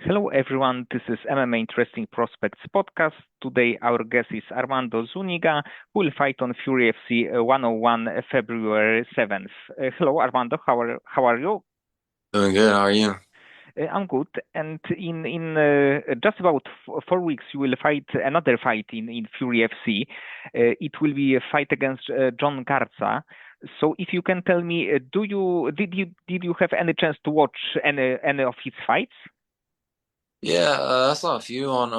Hello, everyone. This is MMA Interesting Prospects podcast. Today, our guest is Armando Zuniga, who will fight on Fury FC 101 February 7th. Hello, Armando. How are you? Doing good. How are you? I'm good. And in just about 4 weeks, you will fight another fight in Fury FC. It will be a fight against John Garza. So, if you can tell me, did you have any chance to watch any of his fights? Yeah, I saw a few on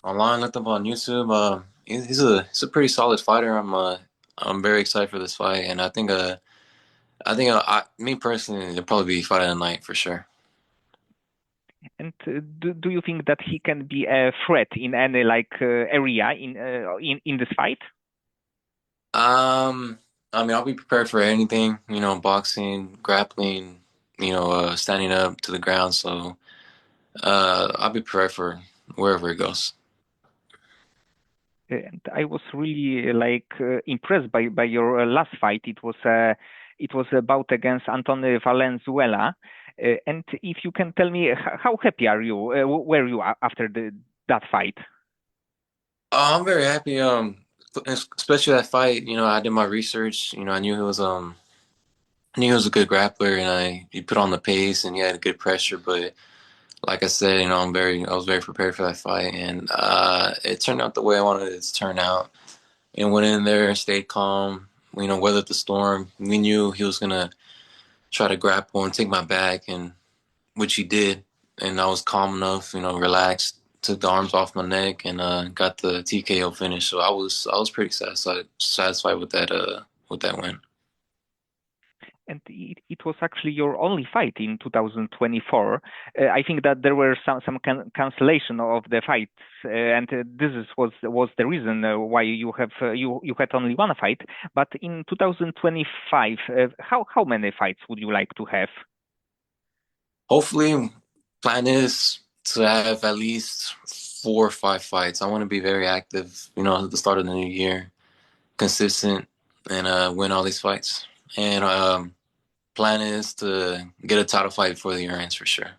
online. Looked up on YouTube. He's a pretty solid fighter. I'm very excited for this fight, and me personally, it'll probably be fight of the night for sure. And do you think that he can be a threat in any area in this fight? Um, I'll be prepared for anything. Boxing, grappling. Standing up to the ground. So, I'll be prepared for wherever it goes. And I was really impressed by your last fight. It was a bout against Anthony Valenzuela. And if you can tell me how happy are you were you after that fight? I'm very happy. Especially that fight. I did my research. I knew he was a good grappler, and he put on the pace, and he had good pressure. But like I said, I was very prepared for that fight, and it turned out the way I wanted it to turn out. And went in there, stayed calm. Weathered the storm. We knew he was gonna try to grapple and take my back, and which he did. And I was calm enough, relaxed. Took the arms off my neck and got the TKO finish. So I was pretty satisfied with that win. And it was actually your only fight in 2024. I think that there were some cancellation of the fights, and was the reason why you had only one fight. But in 2025, how many fights would you like to have? Hopefully, plan is to have at least 4 or 5 fights. I want to be very active, at the start of the new year, consistent, and win all these fights. And plan is to get a title fight before the year ends for sure.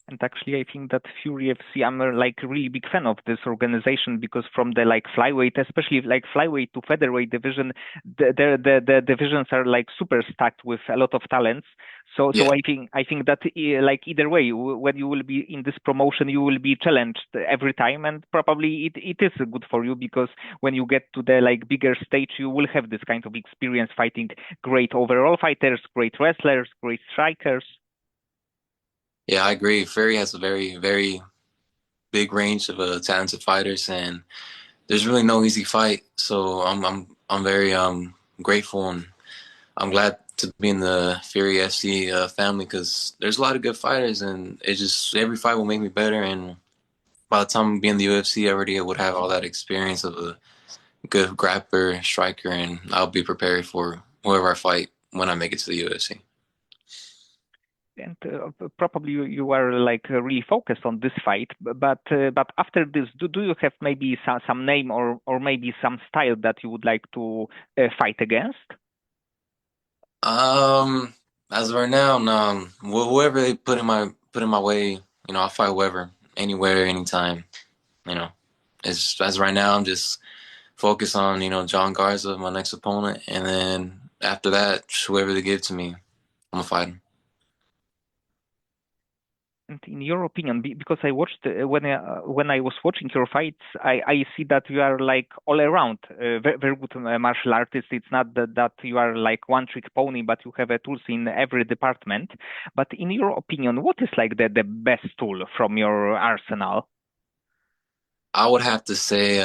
And actually, I think that Fury FC, I'm a really big fan of this organization because from the flyweight, especially flyweight to featherweight division, the divisions are super stacked with a lot of talents. So Yeah, I think that either way, when you will be in this promotion, you will be challenged every time, and probably it is good for you because when you get to the bigger stage, you will have this kind of experience fighting great overall fighters, great wrestlers, great strikers. yeah, I agree. Fury has a very, very big range of talented fighters, and there's really no easy fight. So I'm very grateful, and I'm glad to be in the Fury FC family because there's a lot of good fighters, and it just every fight will make me better. And by the time I be in the UFC, I already would have all that experience of a good grappler, striker, and I'll be prepared for whoever I fight when I make it to the UFC. And probably you are really focused on this fight, but after this, do you have maybe some name or maybe some style that you would like to fight against? Um, as of right now, no, whoever they put in my way, I'll fight whoever, anywhere, anytime. You know, it's as of right now, I'm just focused on John Garza, my next opponent, and then after that, whoever they give to me, I'm gonna fight him. And in your opinion, because I watched when I was watching your fights, I see that you are all around very good martial artist. It's not that you are one trick pony, but you have tools in every department. But in your opinion, what is the best tool from your arsenal? I would have to say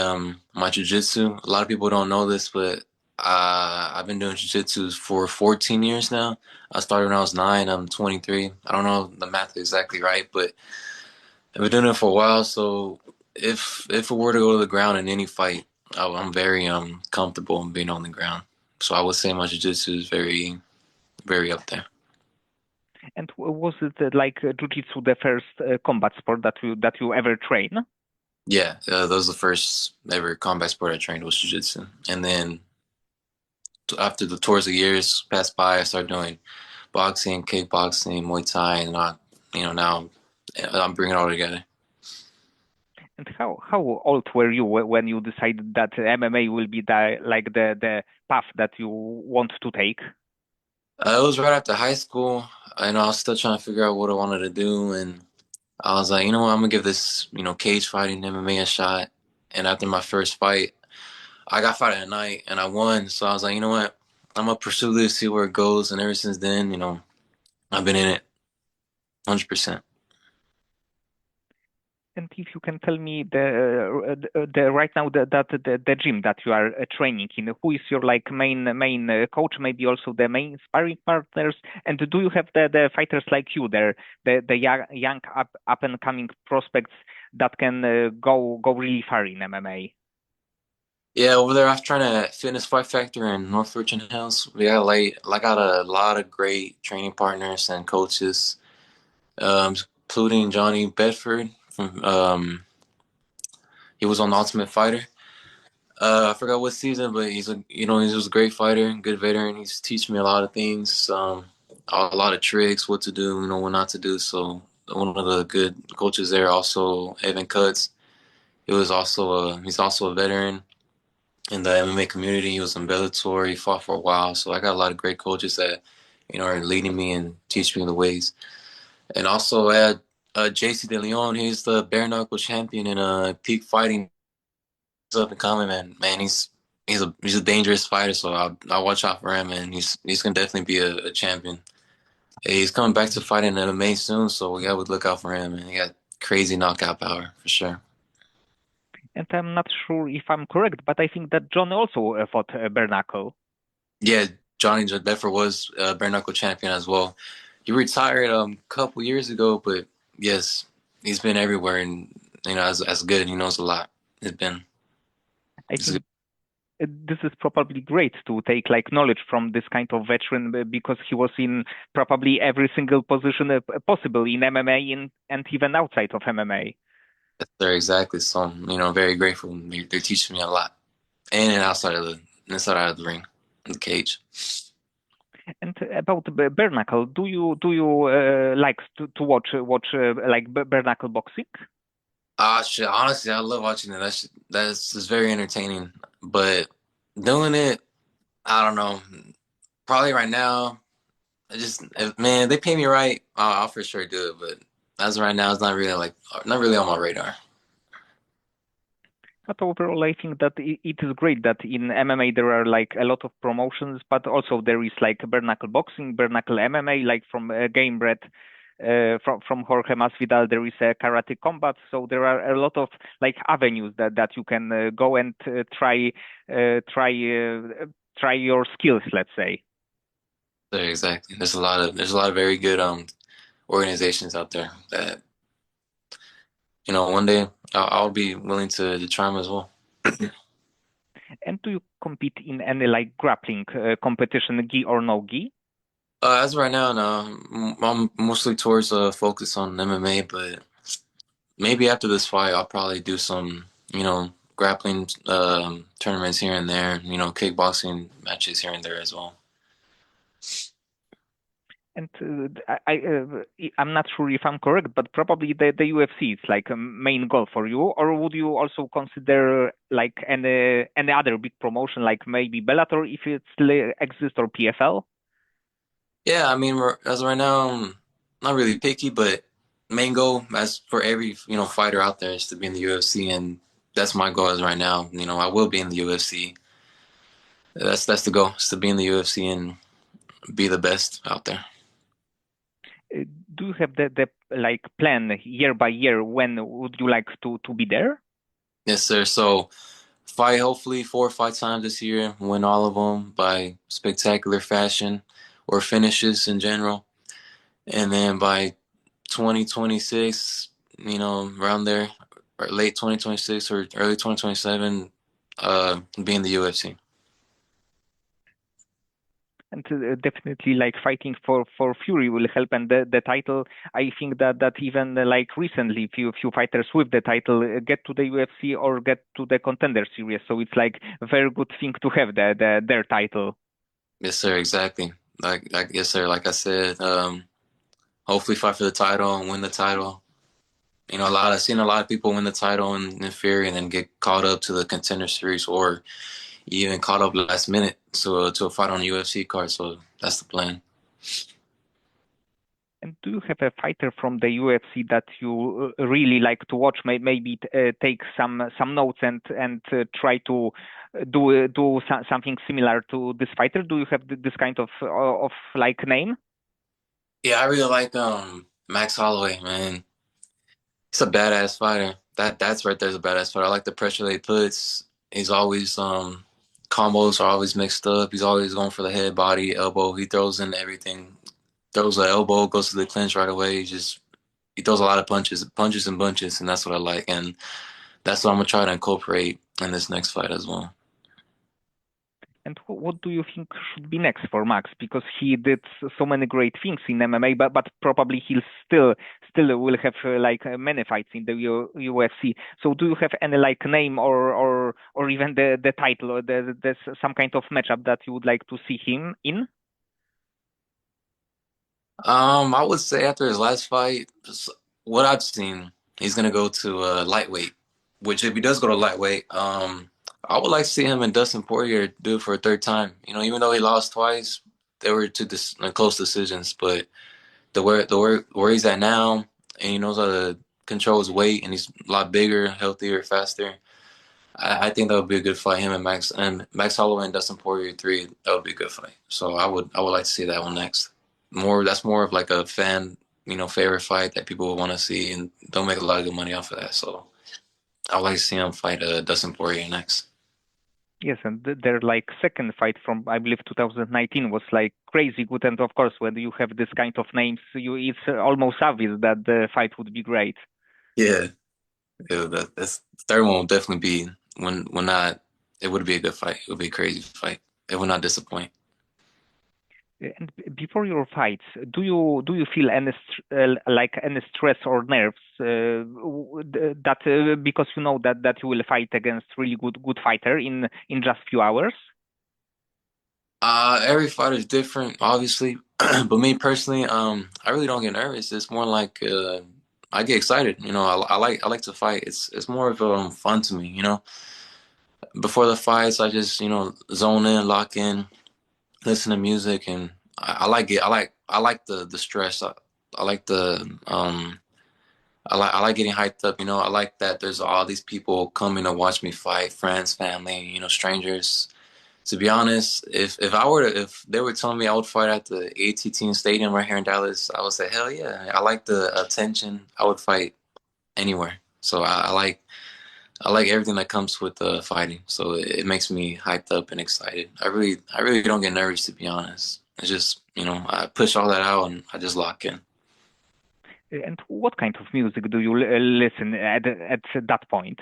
my jiu-jitsu. A lot of people don't know this, but I've been doing jiu-jitsu for 14 years now. I started when I was 9. I'm 23. I don't know the math exactly right, but I've been doing it for a while. So if it were to go to the ground in any fight, I'm very comfortable in being on the ground. So I would say my jiu-jitsu is very very up there. And was it jujitsu the first combat sport that you ever train? Yeah, that was the first ever combat sport I trained was jiu-jitsu, and then after the tours of years passed by, I started doing boxing, kickboxing, Muay Thai, and now I'm bringing it all together. And how old were you when you decided that MMA will be the path that you want to take? It was right after high school, and I was still trying to figure out what I wanted to do, and I was like, you know what, I'm gonna give this, cage fighting MMA a shot. And after my first fight, I got fight at night and I won. So I was like, you know what, I'm gonna pursue this, see where it goes. And ever since then, I've been in it 100%. And if you can tell me the right now the gym that you are training in, who is your like main coach, maybe also the main sparring partners, and do you have the fighters like you there, the young up and coming prospects that can go really far in MMA? Yeah, over there, I'm trying to Fitness Fight Factor in North Richmond Hills. I got a lot of great training partners and coaches, including Johnny Bedford from he was on the Ultimate Fighter. I forgot what season, but he was a great fighter, good veteran. He's teaching me a lot of things, a lot of tricks, what to do, what not to do. So one of the good coaches there, also Evan Cutts. He's also a veteran in the MMA community. He was in Bellator. He fought for a while. So I got a lot of great coaches that, are leading me and teaching me the ways. And also I had JC De Leon. He's the bare knuckle champion in peak fighting. He's up and coming, man. Man, he's a dangerous fighter. So I watch out for him, and he's gonna definitely be a champion. Hey, he's coming back to fighting MMA soon, so we gotta look out for him. And he got crazy knockout power for sure. And I'm not sure if I'm correct, but I think that John also fought bare knuckle. Yeah, Johnny Bedford was bare knuckle champion as well. He retired a couple years ago, but yes, he's been everywhere, and as good. He knows a lot. It's been I it's good. think this is probably great to take like knowledge from this kind of veteran because he was in probably every single position possible in MMA and even outside of MMA. Yes, sir, exactly. So I'm very grateful. They're teaching me a lot, and inside of the ring, in the cage. And about bare knuckle, do you like to watch like bare knuckle boxing? Ah, shit. Honestly, I love watching it. That's just very entertaining. But doing it, I don't know. Probably right now, man, they pay me right. I'll for sure do it. But as of right now, it's not really on my radar. But overall, I think that it is great that in MMA there are like a lot of promotions, but also there is like bare knuckle boxing, bare knuckle MMA, like from Game Bread, from Jorge Masvidal. There is a karate combat, so there are a lot of like avenues that you can go and try your skills, let's say. So exactly. There's a lot of very good organizations out there that one day I'll be willing to try them as well. And do you compete in any like grappling competition, gi or no gi? As of right now, no, I'm mostly towards focus on MMA, but maybe after this fight, I'll probably do some, grappling tournaments here and there, kickboxing matches here and there as well. And I'm not sure if I'm correct, but probably the UFC is like a main goal for you, or would you also consider like any other big promotion, like maybe Bellator if it still exists, or PFL? Yeah, I mean, as of right now, I'm not really picky, but main goal, as for every fighter out there, is to be in the UFC, and that's my goal as right now. I will be in the UFC. That's the goal, is to be in the UFC and be the best out there. Uh, Do you have the like plan year by year when would you like to be there? Yes, sir. So fight hopefully 4 or 5 times this year, win all of them by spectacular fashion or finishes in general. And then by 2026, around there, or late 2026 or early 2027, be in the UFC. And definitely like fighting for Fury will help, and the title, I think that even like recently few fighters with the title get to the UFC or get to the contender series, so it's like a very good thing to have their title. Yes, sir. Exactly. Yes, sir. Like I said, hopefully fight for the title and win the title. You know, seen a lot of people win the title in Fury and then get caught up to the Contender Series or even caught up last minute to a fight on a UFC card. So that's the plan. And do you have a fighter from the UFC that you really like to watch? Maybe take some notes and try to something similar to this fighter. Do you have this kind of like name? Yeah, I really like Max Holloway, man. He's a badass fighter. That's right there's a badass fighter. I like the pressure that he puts. He's always combos are always mixed up. He's always going for the head, body, elbow. He throws in everything. Throws an elbow, goes to the clinch right away. He throws a lot of punches and bunches, and that's what I like. And that's what I'm gonna try to incorporate in this next fight as well. And what do you think should be next for Max? Because he did so many great things in MMA, but probably he'll still will have many fights in the UFC. So do you have any like name or even the title or there's some kind of matchup that you would like to see him in? I would say after his last fight, what I've seen, he's gonna go to lightweight. Which if he does go to lightweight, I would like to see him and Dustin Poirier do it for a third time. You know, even though he lost twice, they were close decisions. But where he's at now, and he knows how to control his weight, and he's a lot bigger, healthier, faster. I think that would be a good fight. Him and Max Holloway and Dustin Poirier three. That would be a good fight. So I would like to see that one next. That's more of like a fan, favorite fight that people would want to see, and don't make a lot of good money off of that. So I would like to see him fight Dustin Poirier next. Yes, and their like second fight from I believe 2019 was like crazy good. And of course, when you have this kind of names, it's almost obvious that the fight would be great. Yeah, yeah, that's the third one will definitely be when not. It would be a good fight. It would be a crazy fight. It would not disappoint. And before your fights, do you feel any like any stress or nerves that because you know that you will fight against really good fighter in just few hours? Every fight is different, obviously, but me personally, I really don't get nervous. It's more like I get excited. You know, I like to fight. It's more of fun to me. You know, before the fights, I just zone in, lock in, listen to music, and I like it. I like the stress. I like the I like getting hyped up. You know, I like that there's all these people coming to watch me fight, friends, family, strangers. To be honest, if they were telling me I would fight at the AT&T Stadium right here in Dallas, I would say hell yeah. I like the attention. I would fight anywhere. So I like everything that comes with fighting. So it makes me hyped up and excited. I really don't get nervous, to be honest. It's just I push all that out and I just lock in. And what kind of music do you listen at that point?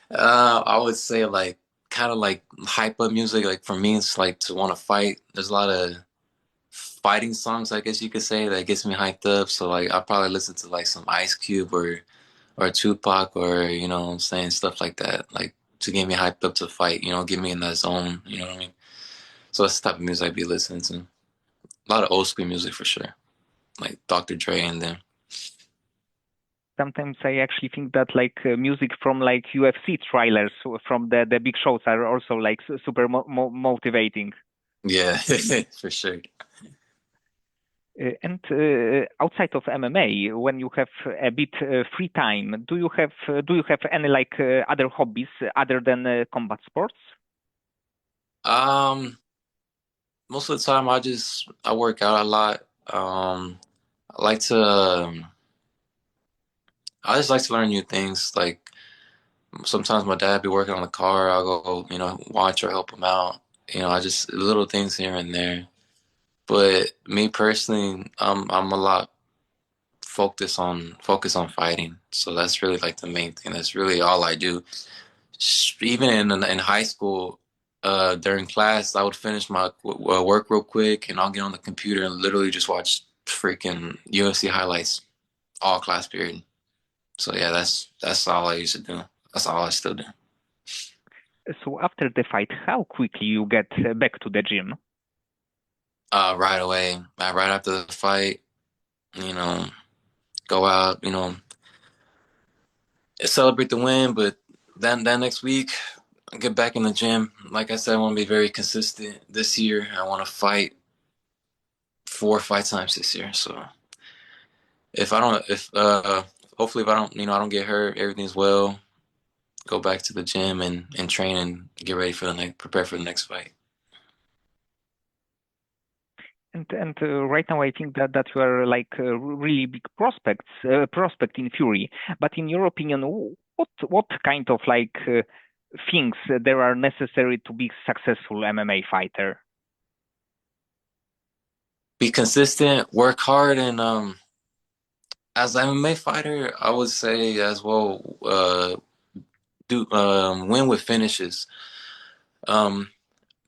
I would say like kind of like hype up music. Like for me, it's like to want to fight. There's a lot of fighting songs, I guess you could say, that gets me hyped up. So like I probably listen to like some Ice Cube or Tupac or what I'm saying, stuff like that, like to get me hyped up to fight. Get me in that zone. You know what I mean? So that's the type of music I'd be listening to. A lot of old school music for sure, like Dr. Dre and them. Sometimes I actually think that like music from like UFC trailers from the big shows are also like super motivating. Yeah, for sure. And outside of MMA, when you have a bit free time, do you have any like other hobbies other than combat sports? Um, Most of the time I work out a lot. I like to I just like to learn new things. Like sometimes my dad be working on the car, I'll go, watch or help him out. I just little things here and there. But me personally, I'm a lot focused on fighting. So that's really like the main thing. That's really all I do. Even in high school, during class, I would finish my work real quick, and I'll get on the computer and literally just watch freaking UFC highlights all class period. So yeah, that's all I used to do. That's all I still do. So after the fight, how quickly you get back to the gym? Right away, right after the fight, you know, go out, celebrate the win, but then that next week, I get back in the gym. Like I said, I want to be very consistent this year. I want to fight 4 or 5 times this year. So if I don't, if hopefully if I don't, I don't get hurt, everything's well. Go back to the gym and train and get ready for the next, prepare for the next fight. And right now, I think that you are like really big prospect in Fury. But in your opinion, what kind of like things there are necessary to be successful MMA fighter? Be consistent, work hard, and as an MMA fighter, I would say as well, do win with finishes. Um,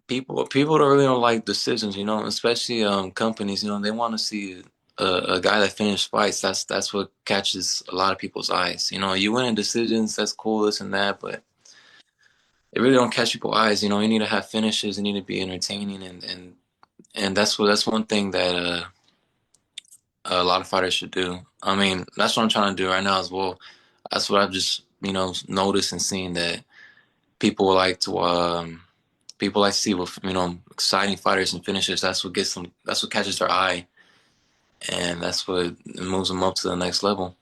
people don't really don't like decisions, especially companies. They want to see a guy that finished fights. That's what catches a lot of people's eyes. You win in decisions, that's cool, this and that, but it really don't catch people's eyes. You need to have finishes. You need to be entertaining, and that's one thing that a lot of fighters should do. I mean, that's what I'm trying to do right now as well. That's what I've just noticed and seen that people like to people like to see with exciting fighters and finishers. That's what gets them. That's what catches their eye, and that's what moves them up to the next level.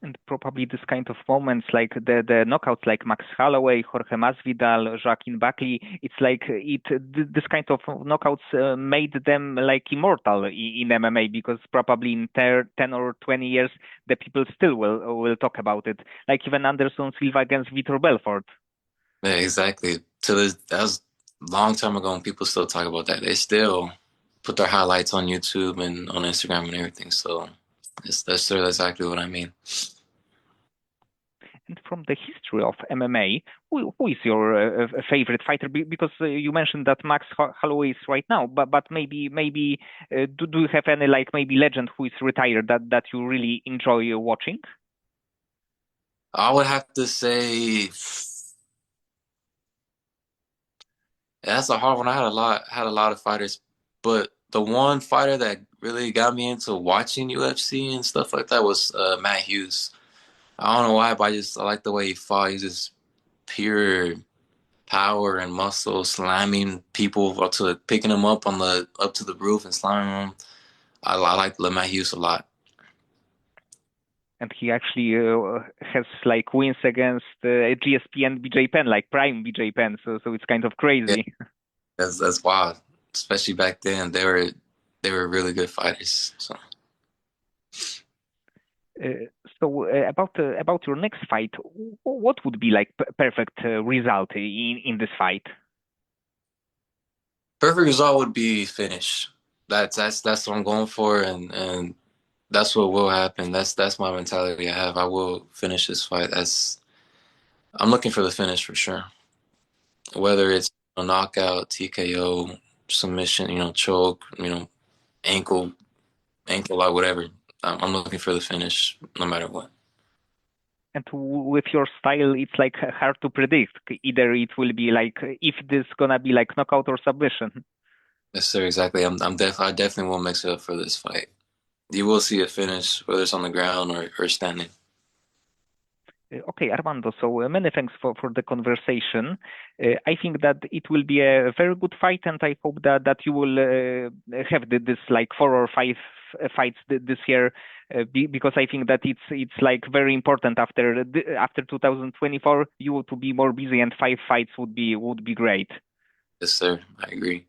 And probably this kind of moments, like the knockouts, like Max Holloway, Jorge Masvidal, Joaquin Buckley, it's like this kind of knockouts made them like immortal in MMA because probably in 10 or 20 years, the people still will talk about it. Like even Anderson Silva against Vitor Belfort. Yeah, exactly. That was a long time ago, and people still talk about that. They still put their highlights on YouTube and on Instagram and everything. So that's exactly what I mean. And from the history of MMA, who is your favorite fighter? Because you mentioned that Max Holloway is right now, but maybe do you have any like maybe legend who is retired that you really enjoy watching? I would have to say that's a hard one. I had a lot of fighters, but the one fighter that really got me into watching UFC and stuff like that was Matt Hughes. I don't know why, but I like the way he fought. He's just pure power and muscle, slamming people up to picking them up to the roof and slamming them. I like Matt Hughes a lot. And he actually has like wins against GSP and BJ Penn, like prime BJ Penn. So it's kind of Yeah, crazy. that's wild. Especially back then, they were really good fighters. So Uh, so about your next fight, what would be like perfect result in this fight? perfect result would be finish. That's what I'm going for, and that's what will happen. That's my mentality I have. I will finish this fight. I'm looking for the finish for sure. Whether it's a knockout, TKO, submission, choke, ankle, ankle lock, whatever. I'm looking for the finish no matter what. And with your style, it's like hard to predict. Either it will be like if this gonna be like knockout or submission. Yes, sir, exactly. I definitely will mix it up for this fight. You will see a finish, whether it's on the ground or standing. Okay, Armando. So many thanks for the conversation. I think that it will be a very good fight, and I hope that you will have this like 4 or 5 fights this year, because I think that it's like very important after 2024 you to be more busy, and 5 fights would be great. Yes, sir. I agree.